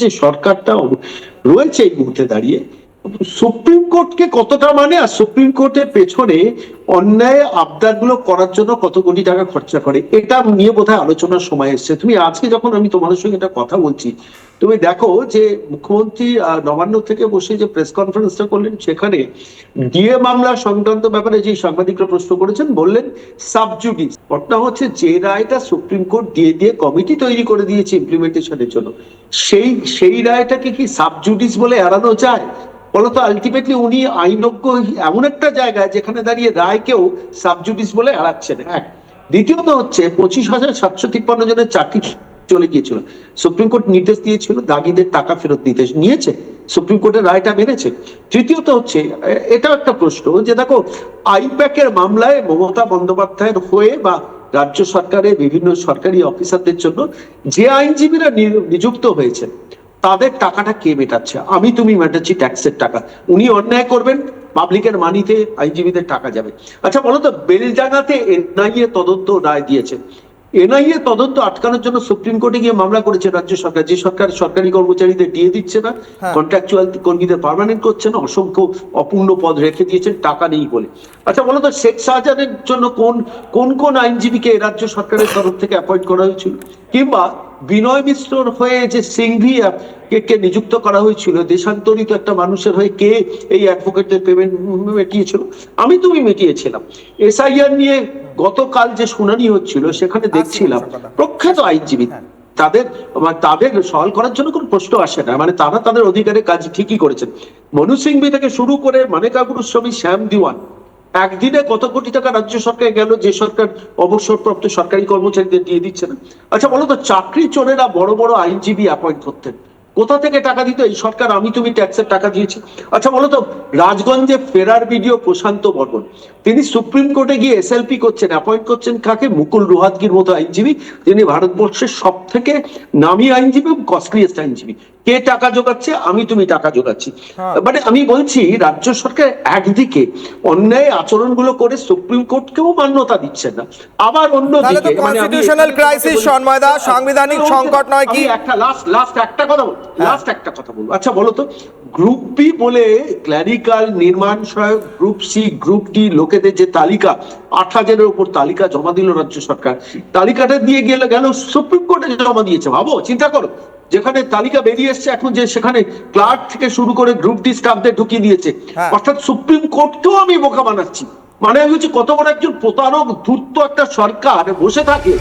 যে সরকারটা রয়েছে এই মুহূর্তে দাঁড়িয়ে সুপ্রিম কোর্টকে কতটা মানে, আর সুপ্রিম কোর্টের পেছনে অন্যায় আবদার গুলো করার জন্য কত কোটি টাকা খরচা করে, এটা নিয়ে বোধহয় আলোচনার সময় এসছে। তুমি আজকে যখন আমি তোমাদের সঙ্গে এটা কথা বলছি, তুমি দেখো যে মুখ্যমন্ত্রী নবান্ন থেকে বসে যে প্রেস কনফারেন্সটা করলেন, সেখানে ডিএ মামলা সংক্রান্ত ব্যাপারে যে সাংবাদিকরা প্রশ্ন করেছেন, বললেন সাবজুডিস। ঘটনা হচ্ছে যে রায়টা সুপ্রিম কোর্ট দিয়ে কমিটি তৈরি করে দিয়েছে ইমপ্লিমেন্টেশনের জন্য, সেই রায়টাকে কি সাবজুডিস বলে এড়ানো যায়? ফলত আলটিমেটলি উনি আইনজ্ঞ এমন একটা জায়গায় যেখানে দাঁড়িয়ে রায়কেও সাবজুডিস বলে এড়াচ্ছেন। এক, দ্বিতীয়ত হচ্ছে 25,753 জনের চাকরি চলে গিয়েছিল, সুপ্রিম কোর্ট নির্দেশ দিয়েছিল দাগিদের টাকা ফেরত দিতে, নিয়েছে, সুপ্রিম কোর্টের রায়টা মেনেছে। তৃতীয়ত হচ্ছে এটাও একটা প্রশ্ন যে দেখো আইপ্যাকের মামলায় মমতা বন্দ্যোপাধ্যায়ের হয়ে বা রাজ্য সরকারের বিভিন্ন সরকারি অফিসারদের জন্য যে আইনজীবীরা নিযুক্ত হয়েছে তাদের টাকাটা কে মেটাচ্ছে? আমি তুমি মেটাচ্ছি ট্যাক্সের টাকা। উনি অন্যায় করবেন, পাবলিকের মানিতে আইনজীবীদের টাকা যাবে। আচ্ছা বলো তো, বেলডাঙ্গাতে এনআইএ তদন্ত রায় দিয়েছে, এনআইএ তদন্ত আটকানোর জন্য সুপ্রিম কোর্টে গিয়ে মামলা করেছে রাজ্য সরকার, যে সরকার সরকারি কর্মচারীদের দিয়ে দিচ্ছে না, কন্ট্রাকচুয়াল কর্মীদের পার্মানেন্ট করছে না, অসংখ্য অপূর্ণ পদ রেখে দিয়েছেন টাকা নেই বলে। আচ্ছা বলো তো, শেখ শাহজাহানের জন্য কোন কোন আইনজীবীকে রাজ্য সরকারের তরফ থেকে অ্যাপয়েন্ট করা হয়েছিল? কিংবা বিনয় মিশ্রর হয়ে যে সিংভি কে নিযুক্ত করা হয়েছিল, দেশান্তরিত একটা মানুষের হয়ে কে এই অ্যাডভোকেটদের পেমেন্ট মেটিয়েছিল? আমি তুমি মেটিয়েছিলাম। এসআইআর নিয়ে গতকাল যে শুনানি হচ্ছিল সেখানে দেখছিলাম প্রখ্যাত আইনজীবী, তাদের সওয়াল করার জন্য কোনো প্রশ্ন আসে না, মানে তারা তাদের অধিকারের কাজ ঠিকই করেছেন। মনু সিংভি থেকে শুরু করে মানেকা গুরুস্বামী, শ্যাম দিওয়ান, একদিনে কত কোটি টাকা রাজ্য সরকার গেল, যে সরকার অবসরপ্রাপ্ত সরকারি কর্মচারীদের দিয়ে দিচ্ছে না। আচ্ছা বলো তো, চাকরি চোরেরা বড় বড় আইনজীবী অ্যাপয়েন্ট করতেন, কোথা থেকে টাকা দিত? এই সরকার আমি তুমি ট্যাক্সের টাকা দিয়েছি। আচ্ছা বলো তো, রাজগঞ্জে ফেরার ভিডিও প্রশান্ত বর্মন, তিনি সুপ্রিম কোর্টে গিয়ে এসএলপি করছেন, অ্যাপয়েন্ট করছেন কাকে? মুকুল রোহাতগির মতো আইনজীবী, যিনি ভারতবর্ষের সব থেকে নামী আইনজীবী এবং কস্টলিয়েস্ট আইনজীবী। কে টাকা জোগাচ্ছে? আমি তুমি টাকা জোগাচ্ছি। মানে আমি বলছি রাজ্য সরকার একদিকে অন্যায় আচরণগুলো করে সুপ্রিম কোর্টকেও মান্যতা দিচ্ছেন না, আবার অন্যদিকে কনস্টিটিউশনাল ক্রাইসিস, সন্ময়দা, সাংবিধানিক সংকট নয় কি? একটা লাস্ট একটা কথা বলবো। আচ্ছা বলো তো, গ্রুপ বি বলে ক্ল্যারিক্যাল, নির্মাণ সহায়ক, গ্রুপ সি, গ্রুপ ডি লোকেদের যে তালিকা, 8,000-এর উপর তালিকা জমা দিল রাজ্য সরকার, তালিকাটা দিয়ে গেল সুপ্রিম কোর্টে জমা দিয়েছে। ভাবো, চিন্তা করো, যেখানে তালিকা বেরিয়ে এসছে এখন, যে সেখানে ক্লার্ক থেকে শুরু করে গ্রুপ ডি স্টাফদের ঢুকিয়ে দিয়েছে। অর্থাৎ সুপ্রিম কোর্টকেও আমি বোকা বানাচ্ছি। মানে হচ্ছে কত বড় একজন প্রতারক ধূর্ত একটা সরকার বসে থাকে